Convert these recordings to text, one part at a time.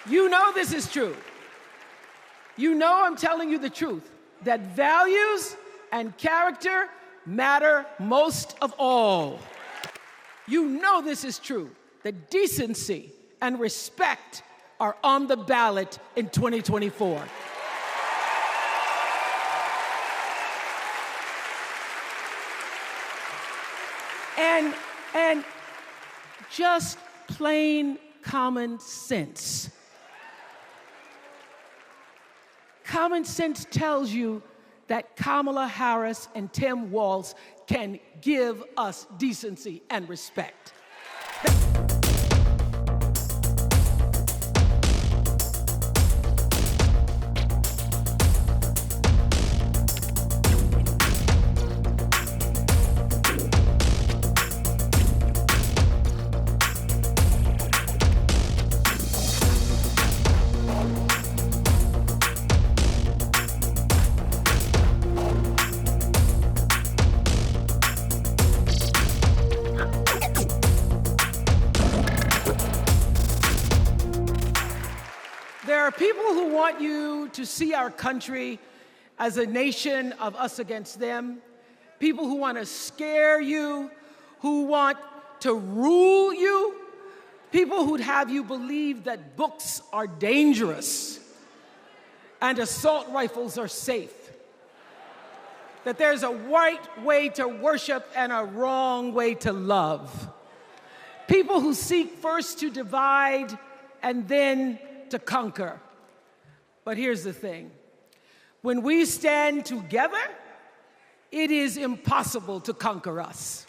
You know this is true. You know I'm telling you the truth, that values and character matter most of all. You know this is true, that decency and respect are on the ballot in 2024. And just plain common sense. Common sense tells you that Kamala Harris and Tim Walz can give us decency and respect. There are people who want you to see our country as a nation of us against them, people who want to scare you, who want to rule you, people who'd have you believe that books are dangerous and assault rifles are safe, that there's a right way to worship and a wrong way to love, people who seek first to divide and then to conquer. But here's the thing. When we stand together, it is impossible to conquer us.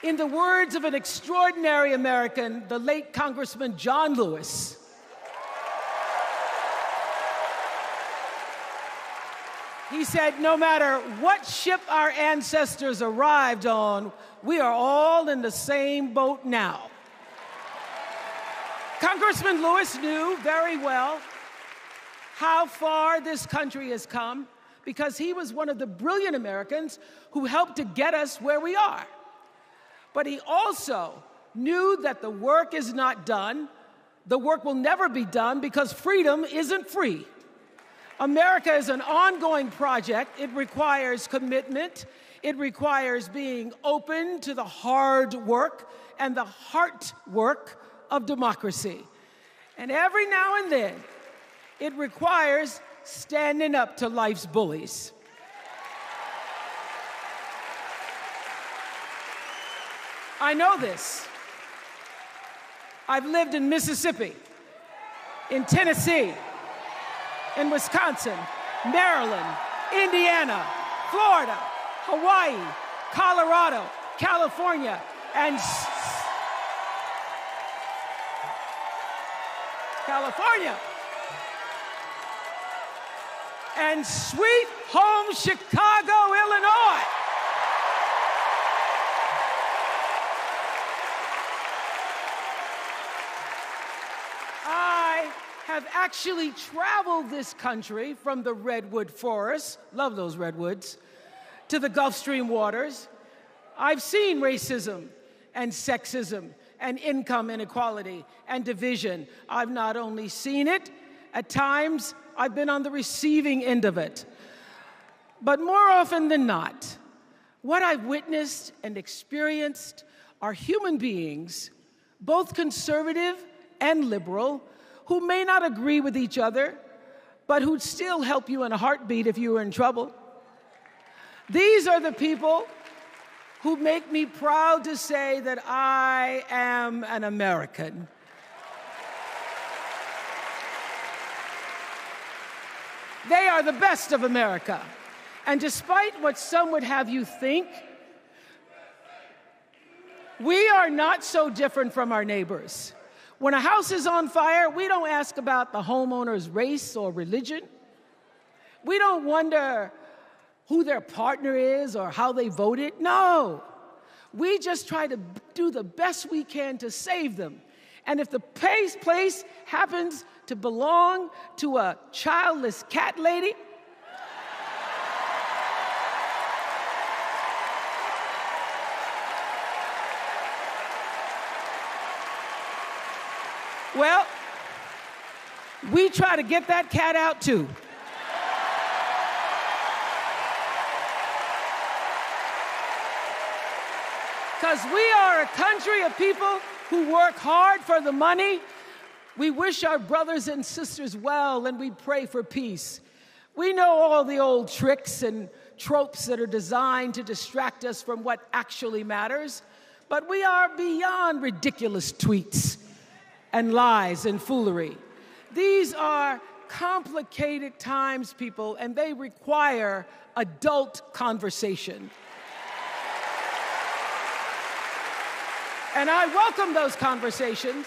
In the words of an extraordinary American, the late Congressman John Lewis, he said, no matter what ship our ancestors arrived on, we are all in the same boat now. Congressman Lewis knew very well how far this country has come because he was one of the brilliant Americans who helped to get us where we are. But he also knew that the work is not done. The work will never be done because freedom isn't free. America is an ongoing project. It requires commitment. It requires being open to the hard work and the heart work of democracy. And every now and then, it requires standing up to life's bullies. I know this. I've lived in Mississippi, in Tennessee, in Wisconsin, Maryland, Indiana, Florida, Hawaii, Colorado, California, and sweet home Chicago, Illinois. Have actually traveled this country from the redwood forests, love those redwoods, to the Gulf Stream waters. I've seen racism and sexism and income inequality and division. I've not only seen it, at times I've been on the receiving end of it. But more often than not, what I've witnessed and experienced are human beings, both conservative and liberal, who may not agree with each other, but who'd still help you in a heartbeat if you were in trouble. These are the people who make me proud to say that I am an American. They are the best of America. And despite what some would have you think, we are not so different from our neighbors. When a house is on fire, we don't ask about the homeowner's race or religion. We don't wonder who their partner is or how they voted. No. We just try to do the best we can to save them. And if the place happens to belong to a childless cat lady, Well, we try to get that cat out too. Because we are a country of people who work hard for the money. We wish our brothers and sisters well, and we pray for peace. We know all the old tricks and tropes that are designed to distract us from what actually matters, but we are beyond ridiculous tweets and lies and foolery. These are complicated times, people, and they require adult conversation. And I welcome those conversations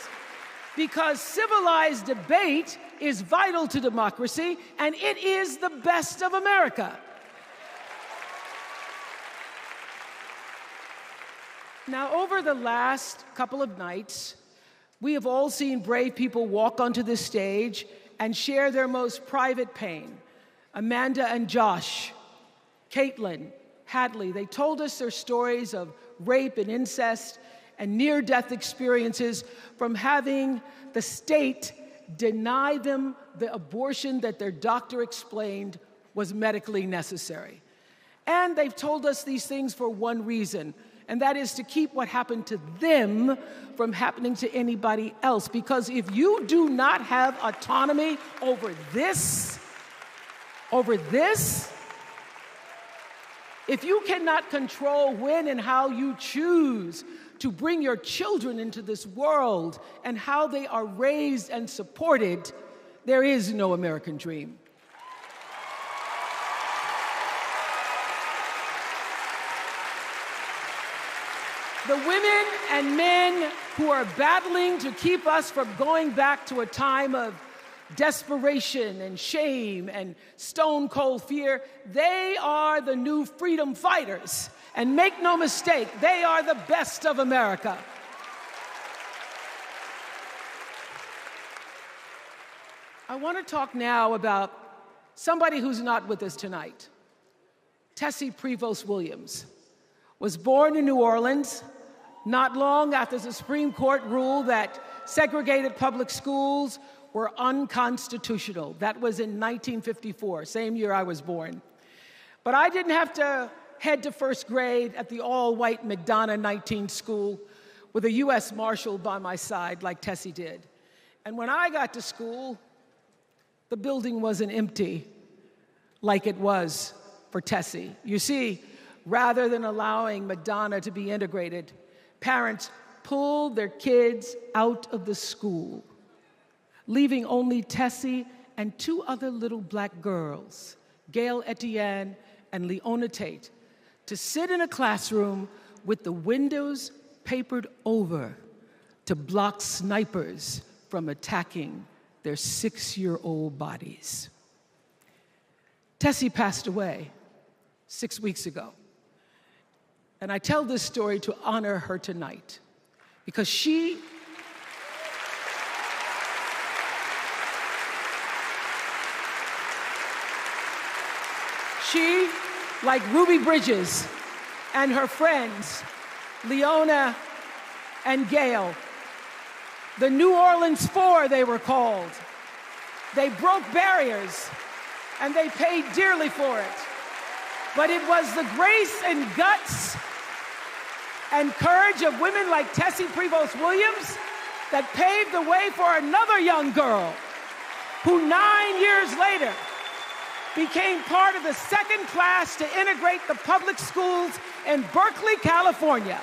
because civilized debate is vital to democracy, and it is the best of America. Now, over the last couple of nights, we have all seen brave people walk onto this stage and share their most private pain. Amanda and Josh, Caitlin, Hadley, they told us their stories of rape and incest and near-death experiences from having the state deny them the abortion that their doctor explained was medically necessary. And they've told us these things for one reason, and that is to keep what happened to them from happening to anybody else. Because if you do not have autonomy over this, if you cannot control when and how you choose to bring your children into this world and how they are raised and supported, there is no American dream. The women and men who are battling to keep us from going back to a time of desperation and shame and stone cold fear, they are the new freedom fighters. And make no mistake, they are the best of America. I want to talk now about somebody who's not with us tonight. Tessie Prevost Williams was born in New Orleans not long after the Supreme Court ruled that segregated public schools were unconstitutional. That was in 1954, same year I was born. But I didn't have to head to first grade at the all-white McDonough 19 school with a U.S. Marshal by my side like Tessie did. And when I got to school, the building wasn't empty like it was for Tessie. You see, rather than allowing McDonough to be integrated, parents pulled their kids out of the school, leaving only Tessie and two other little black girls, Gail Etienne and Leona Tate, to sit in a classroom with the windows papered over to block snipers from attacking their 6-year-old bodies. Tessie passed away 6 weeks ago. And I tell this story to honor her tonight because she like Ruby Bridges and her friends, Leona and Gail, the New Orleans Four, they were called. They broke barriers, and they paid dearly for it. But it was the grace and guts and courage of women like Tessie Prevost Williams that paved the way for another young girl who 9 years later became part of the second class to integrate the public schools in Berkeley, California.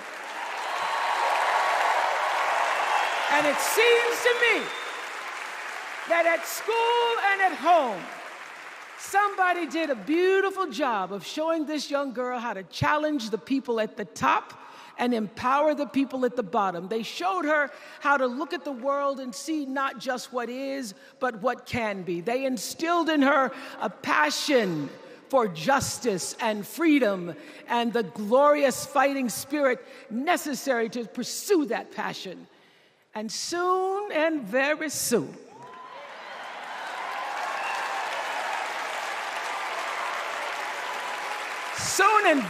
And it seems to me that at school and at home, somebody did a beautiful job of showing this young girl how to challenge the people at the top and empower the people at the bottom. They showed her how to look at the world and see not just what is, but what can be. They instilled in her a passion for justice and freedom and the glorious fighting spirit necessary to pursue that passion. And soon, and very soon,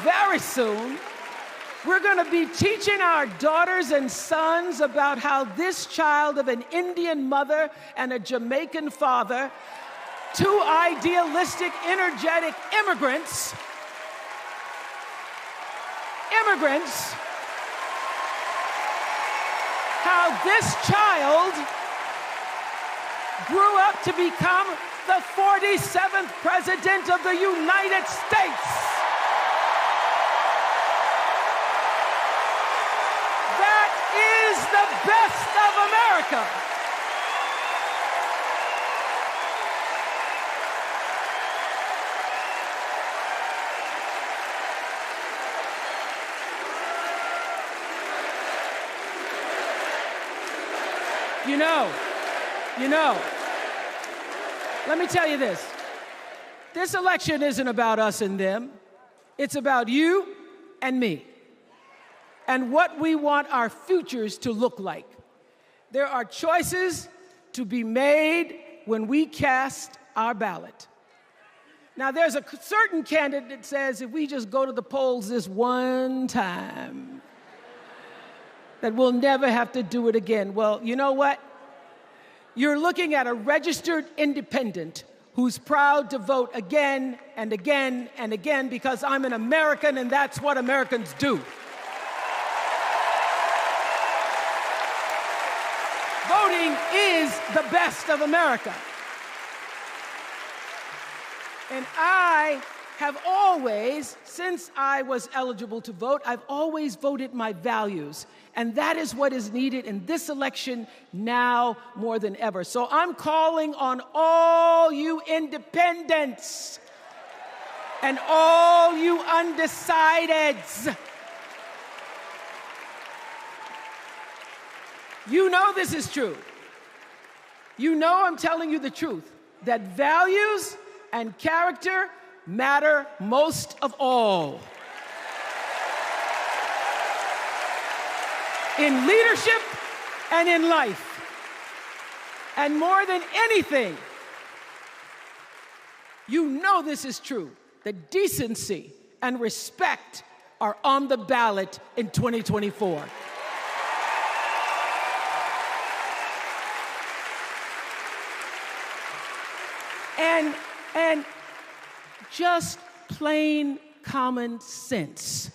very soon, We're going to be teaching our daughters and sons about how this child of an Indian mother and a Jamaican father, two idealistic, energetic immigrants, how this child grew up to become the 47th President of the United States. That is the best of America. You know, let me tell you this. This election isn't about us and them. It's about you and me and what we want our futures to look like. There are choices to be made when we cast our ballot. Now, there's a certain candidate that says if we just go to the polls this one time, that we'll never have to do it again. Well, you know what? You're looking at a registered independent who's proud to vote again and again and again because I'm an American and that's what Americans do. Voting is the best of America. And I have always, since I was eligible to vote, I've always voted my values. And that is what is needed in this election now more than ever. So I'm calling on all you independents and all you undecideds. You know this is true. You know I'm telling you the truth, that values and character matter most of all. In leadership and in life. And more than anything, you know this is true, that decency and respect are on the ballot in 2024. And just plain common sense.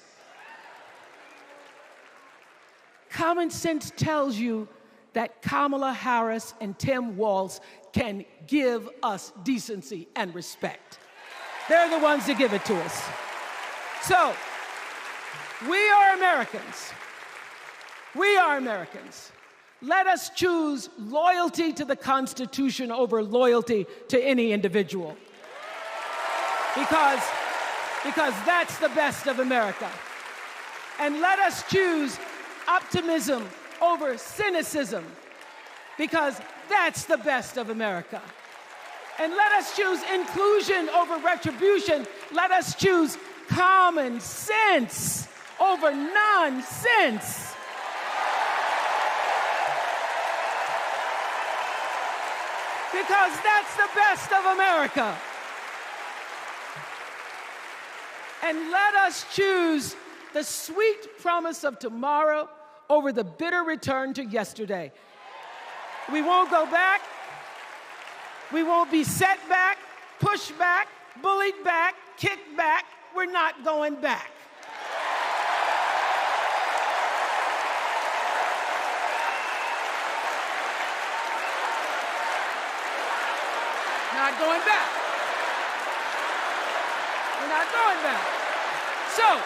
Common sense tells you that Kamala Harris and Tim Walz can give us decency and respect. They're the ones that give it to us. So, we are Americans. We are Americans. Let us choose loyalty to the Constitution over loyalty to any individual. Because that's the best of America. And let us choose optimism over cynicism, because that's the best of America. And let us choose inclusion over retribution. Let us choose common sense over nonsense. Because that's the best of America. And let us choose the sweet promise of tomorrow over the bitter return to yesterday. We won't go back. We won't be set back, pushed back, bullied back, kicked back. We're not going back. Not going back. We're not going back. So,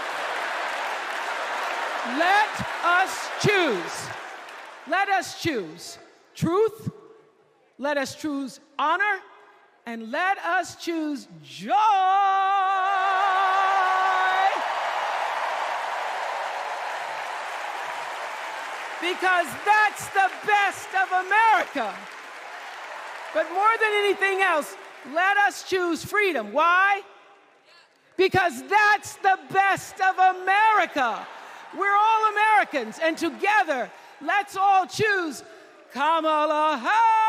let us choose. Let us choose truth. Let us choose honor. And let us choose joy. Because that's the best of America. But more than anything else, let us choose freedom. Why? Because that's the best of America. We're all Americans, and together, let's all choose Kamala Harris.